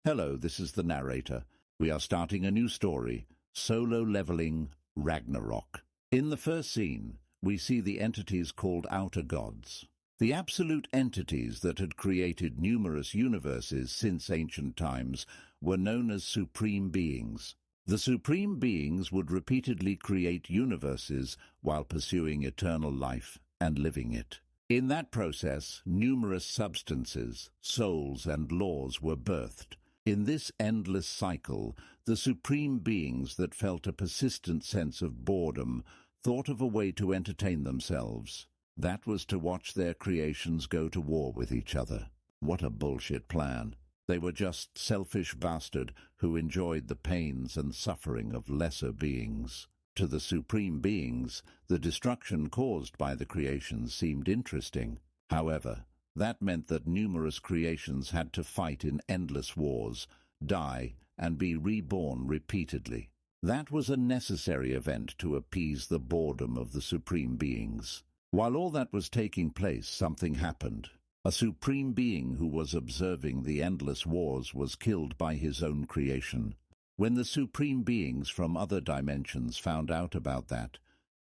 Hello, this is the narrator. We are starting a new story, Solo Leveling Ragnarok. In the first scene, we see the entities called outer gods. The absolute entities that had created numerous universes since ancient times were known as supreme beings. The supreme beings would repeatedly create universes while pursuing eternal life and living it. In that process, numerous substances, souls, and laws were birthed. In this endless cycle, the supreme beings that felt a persistent sense of boredom thought of a way to entertain themselves. That was to watch their creations go to war with each other. What a bullshit plan. They were just selfish bastards who enjoyed the pains and suffering of lesser beings. To the supreme beings, the destruction caused by the creations seemed interesting. However, that meant that numerous creations had to fight in endless wars, die, and be reborn repeatedly. That was a necessary event to appease the boredom of the supreme beings. While all that was taking place, something happened. A supreme being who was observing the endless wars was killed by his own creation. When the supreme beings from other dimensions found out about that,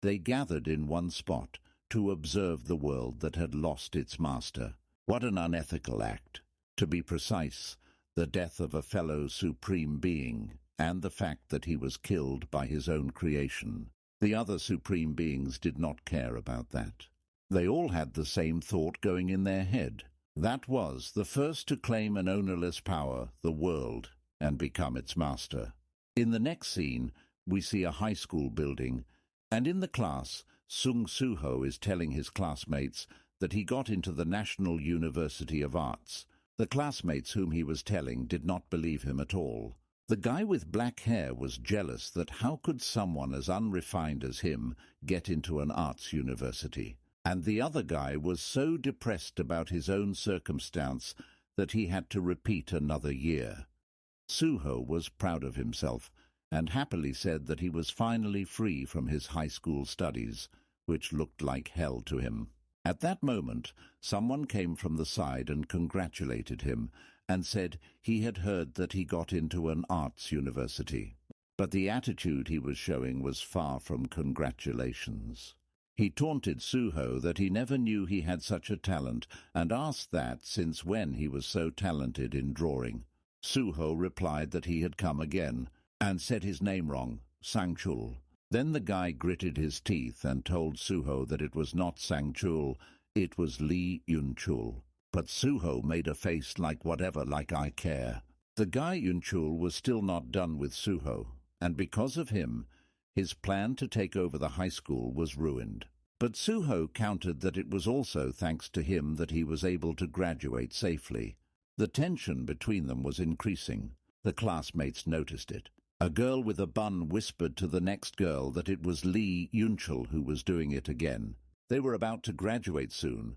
they gathered in one spot to observe the world that had lost its master. What an unethical act. To be precise, the death of a fellow supreme being, and the fact that he was killed by his own creation. The other supreme beings did not care about that. They all had the same thought going in their head. That was the first to claim an ownerless power, the world, and become its master. In the next scene, we see a high school building, and in the class, Sung Suho is telling his classmates that he got into the National University of Arts. The classmates whom he was telling did not believe him at all. The guy with black hair was jealous that how could someone as unrefined as him get into an arts university? And the other guy was so depressed about his own circumstance that he had to repeat another year. Suho was proud of himself and happily said that he was finally free from his high school studies, which looked like hell to him. At that moment, someone came from the side and congratulated him and said he had heard that he got into an arts university. But the attitude he was showing was far from congratulations. He taunted Suho that he never knew he had such a talent and asked that since when he was so talented in drawing. Suho replied that he had come again and said his name wrong, Sangchul. Then the guy gritted his teeth and told Suho that it was not Sangchul, it was Lee Yunchul. But Suho made a face like whatever, like I care. The guy Yunchul was still not done with Suho, and because of him, his plan to take over the high school was ruined. But Suho countered that it was also thanks to him that he was able to graduate safely. The tension between them was increasing. The classmates noticed it. A girl with a bun whispered to the next girl that it was Lee Yunchul who was doing it again. They were about to graduate soon,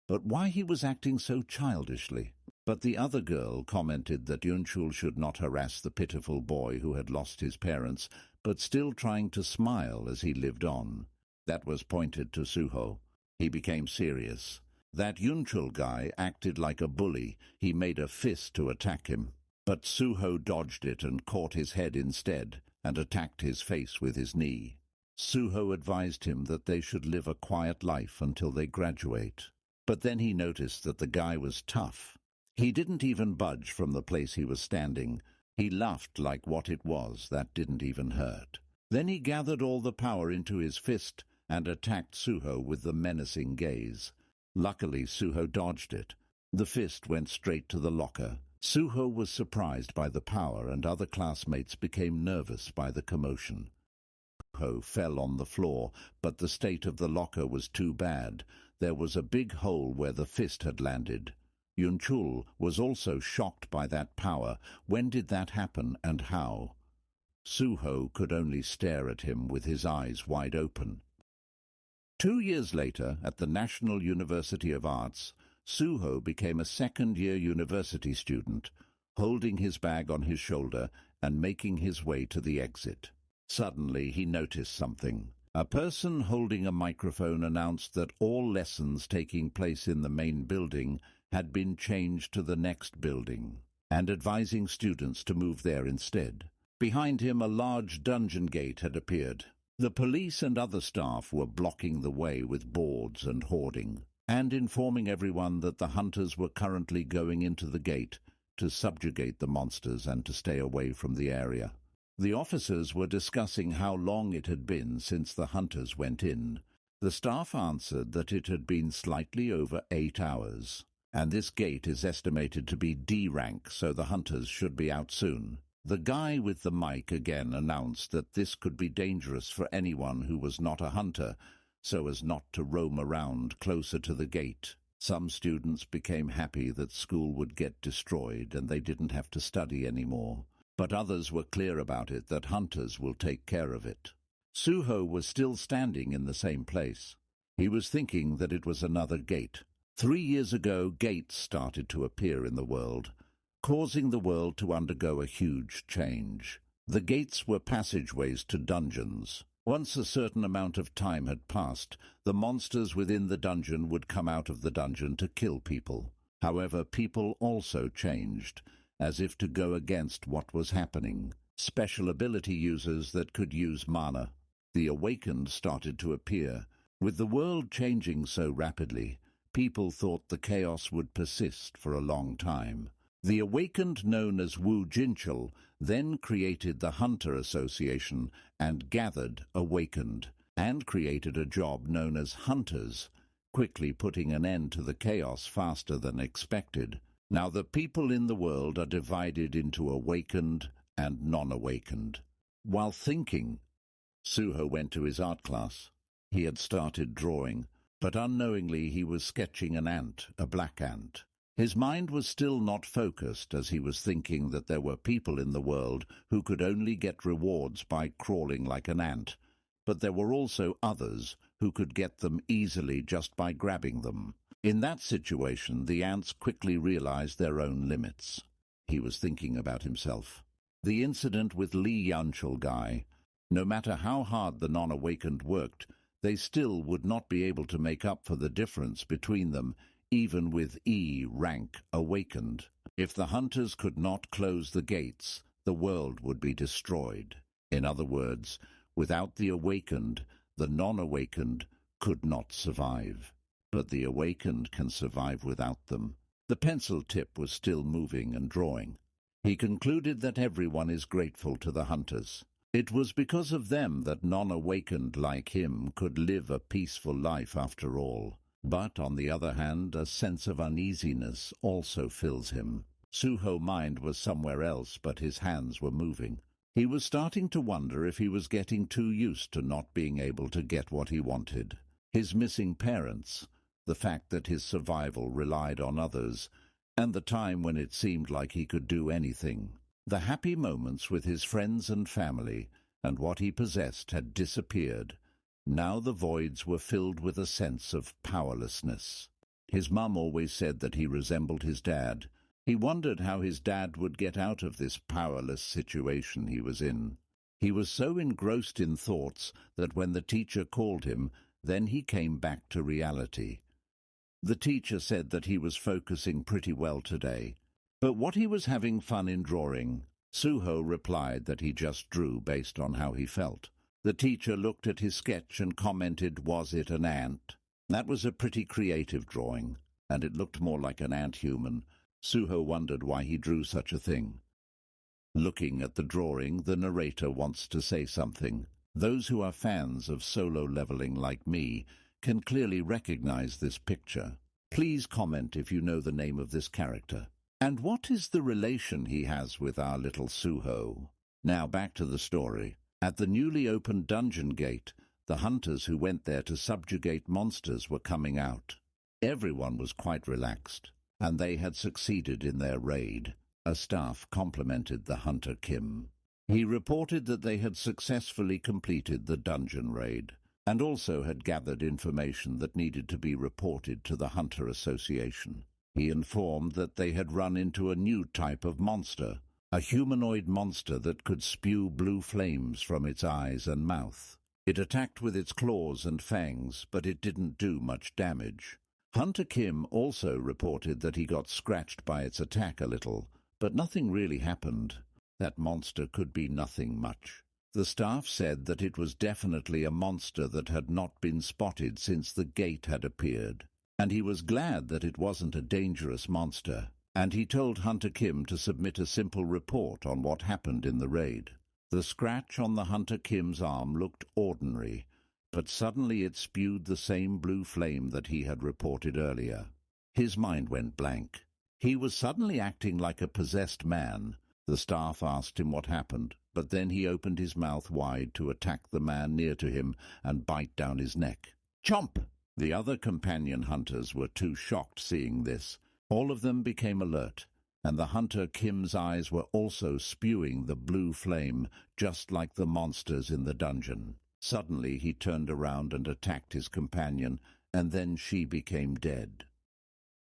but why he was acting so childishly? But the other girl commented that Yunchul should not harass the pitiful boy who had lost his parents, but still trying to smile as he lived on. That was pointed to Suho. He became serious. That Yunchul guy acted like a bully. He made a fist to attack him. But Suho dodged it and caught his head instead, and attacked his face with his knee. Suho advised him that they should live a quiet life until they graduate. But then he noticed that the guy was tough. He didn't even budge from the place he was standing. He laughed like what it was that didn't even hurt. Then he gathered all the power into his fist and attacked Suho with the menacing gaze. Luckily, Suho dodged it. The fist went straight to the locker. Suho was surprised by the power, and other classmates became nervous by the commotion. Suho fell on the floor, but the state of the locker was too bad. There was a big hole where the fist had landed. Yunchul was also shocked by that power. When did that happen, and how? Suho could only stare at him with his eyes wide open. 2 years later, at the National University of Arts, Suho became a second-year university student, holding his bag on his shoulder and making his way to the exit. Suddenly he noticed something. A person holding a microphone announced that all lessons taking place in the main building had been changed to the next building. and advising students to move there instead. Behind him, a large dungeon gate had appeared. The police and other staff were blocking the way with boards and hoarding, and informing everyone that the hunters were currently going into the gate to subjugate the monsters and to stay away from the area. The officers were discussing how long it had been since the hunters went in. The staff answered that it had been slightly over 8 hours, and this gate is estimated to be D rank, so the hunters should be out soon. The guy with the mic again announced that this could be dangerous for anyone who was not a hunter, so as not to roam around closer to the gate. Some students became happy that school would get destroyed and they didn't have to study anymore, but others were clear about it, that hunters will take care of it. Suho was still standing in the same place. He was thinking that it was another gate. 3 years ago, gates started to appear in the world, causing the world to undergo a huge change. The gates were passageways to dungeons. Once a certain amount of time had passed, the monsters within the dungeon would come out of the dungeon to kill people. However, people also changed, as if to go against what was happening. Special ability users that could use mana. The awakened started to appear. With the world changing so rapidly, people thought the chaos would persist for a long time. The awakened, known as Wu Jinchul, then created the Hunter Association and gathered awakened, and created a job known as Hunters, quickly putting an end to the chaos faster than expected. Now the people in the world are divided into awakened and non-awakened. While thinking, Suho went to his art class. He had started drawing, but unknowingly he was sketching an ant, a black ant. His mind was still not focused, as he was thinking that there were people in the world who could only get rewards by crawling like an ant, but there were also others who could get them easily just by grabbing them. In that situation, the ants quickly realized their own limits. He was thinking about himself. The incident with Lee Yunchul guy, no matter how hard the non-awakened worked, they still would not be able to make up for the difference between them, even with E rank awakened. If the hunters could not close the gates, the world would be destroyed. In other words, without the awakened, the non-awakened could not survive. But the awakened can survive without them. The pencil tip was still moving and drawing. He concluded that everyone is grateful to the hunters. It was because of them that non-awakened like him could live a peaceful life after all. But, on the other hand, a sense of uneasiness also fills him. Suho's mind was somewhere else, but his hands were moving. He was starting to wonder if he was getting too used to not being able to get what he wanted. His missing parents, the fact that his survival relied on others, and the time when it seemed like he could do anything. The happy moments with his friends and family, and what he possessed had disappeared. Now the voids were filled with a sense of powerlessness. His mum always said that he resembled his dad. He wondered how his dad would get out of this powerless situation he was in. He was so engrossed in thoughts that when the teacher called him, then he came back to reality. The teacher said that he was focusing pretty well today, but what he was having fun in drawing. Suho replied that he just drew based on how he felt. The teacher looked at his sketch and commented, "Was it an ant?" That was a pretty creative drawing, and it looked more like an ant-human. Suho wondered why he drew such a thing. Looking at the drawing, the narrator wants to say something. Those who are fans of solo leveling like me can clearly recognize this picture. Please comment if you know the name of this character. And what is the relation he has with our little Suho? Now back to the story. At the newly opened dungeon gate, the hunters who went there to subjugate monsters were coming out. Everyone was quite relaxed, and they had succeeded in their raid. A staff complimented the hunter Kim. He reported that they had successfully completed the dungeon raid, and also had gathered information that needed to be reported to the Hunter Association. He informed that they had run into a new type of monster, a humanoid monster that could spew blue flames from its eyes and mouth. It attacked with its claws and fangs, but it didn't do much damage. Hunter Kim also reported that he got scratched by its attack a little, but nothing really happened. That monster could be nothing much. The staff said that it was definitely a monster that had not been spotted since the gate had appeared, and he was glad that it wasn't a dangerous monster, and he told Hunter Kim to submit a simple report on what happened in the raid. The scratch on the Hunter Kim's arm looked ordinary, but suddenly it spewed the same blue flame that he had reported earlier. His mind went blank. He was suddenly acting like a possessed man. The staff asked him what happened, but then he opened his mouth wide to attack the man near to him and bite down his neck. Chomp! The other companion hunters were too shocked seeing this. All of them became alert, and the Hunter Kim's eyes were also spewing the blue flame, just like the monsters in the dungeon. Suddenly he turned around and attacked his companion, and then she became dead.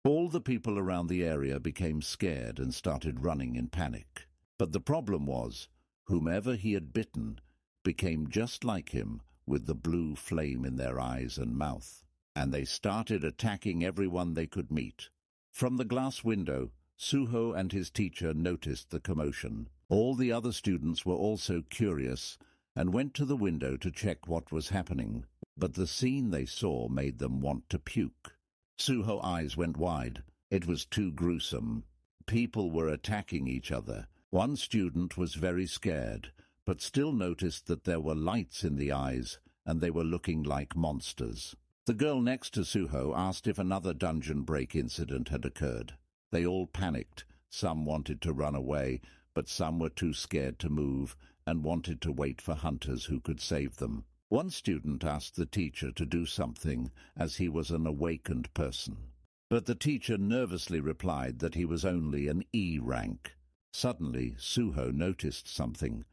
All the people around the area became scared and started running in panic. But the problem was, whomever he had bitten became just like him, with the blue flame in their eyes and mouth, and they started attacking everyone they could meet. From the glass window, Suho and his teacher noticed the commotion. All the other students were also curious and went to the window to check what was happening, but the scene they saw made them want to puke. Suho's eyes went wide. It was too gruesome. People were attacking each other. One student was very scared, but still noticed that there were lights in the eyes, and they were looking like monsters. The girl next to Suho asked if another dungeon break incident had occurred. They all panicked. Some wanted to run away, but some were too scared to move and wanted to wait for hunters who could save them. One student asked the teacher to do something, as he was an awakened person. But the teacher nervously replied that he was only an E rank. Suddenly, Suho noticed something.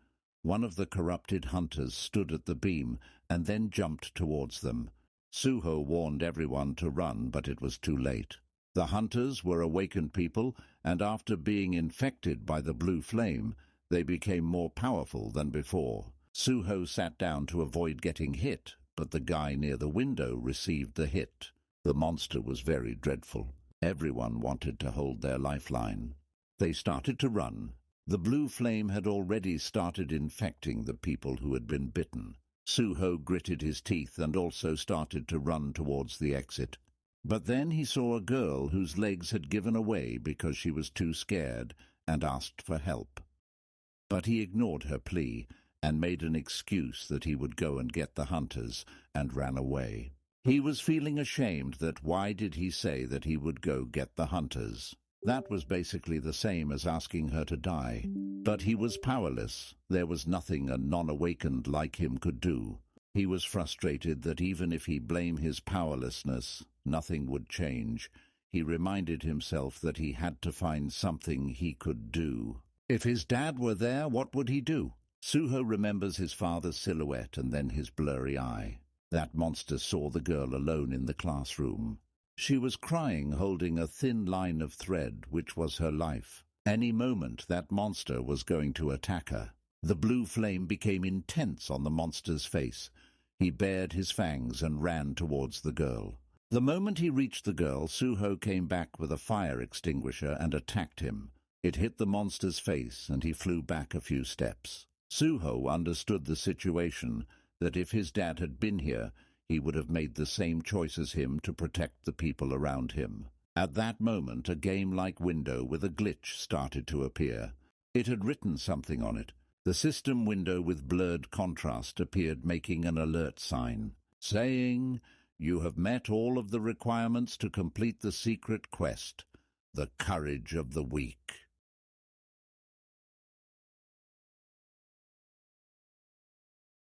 One of the corrupted hunters stood at the beam and then jumped towards them. Suho warned everyone to run, but it was too late. The hunters were awakened people, and after being infected by the blue flame, they became more powerful than before. Suho sat down to avoid getting hit, but the guy near the window received the hit. The monster was very dreadful. Everyone wanted to hold their lifeline. They started to run. The blue flame had already started infecting the people who had been bitten. Suho gritted his teeth and also started to run towards the exit. But then he saw a girl whose legs had given away because she was too scared and asked for help. But he ignored her plea and made an excuse that he would go and get the hunters, and ran away. He was feeling ashamed that why did he say that he would go get the hunters? That was basically the same as asking her to die. But he was powerless. There was nothing a non-awakened like him could do. He was frustrated that even if he blamed his powerlessness, nothing would change. He reminded himself that he had to find something he could do. If his dad were there, what would he do? Suho remembers his father's silhouette and then his blurry eye. That monster saw the girl alone in the classroom. She was crying, holding a thin line of thread, which was her life. Any moment that monster was going to attack her. The blue flame became intense on the monster's face. He bared his fangs and ran towards the girl. The moment he reached the girl, Suho came back with a fire extinguisher and attacked him. It hit the monster's face, and he flew back a few steps. Suho understood the situation, that if his dad had been here, he would have made the same choice as him to protect the people around him. At that moment, a game-like window with a glitch started to appear. It had written something on it. The system window with blurred contrast appeared, making an alert sign, saying, "You have met all of the requirements to complete the secret quest, the courage of the weak."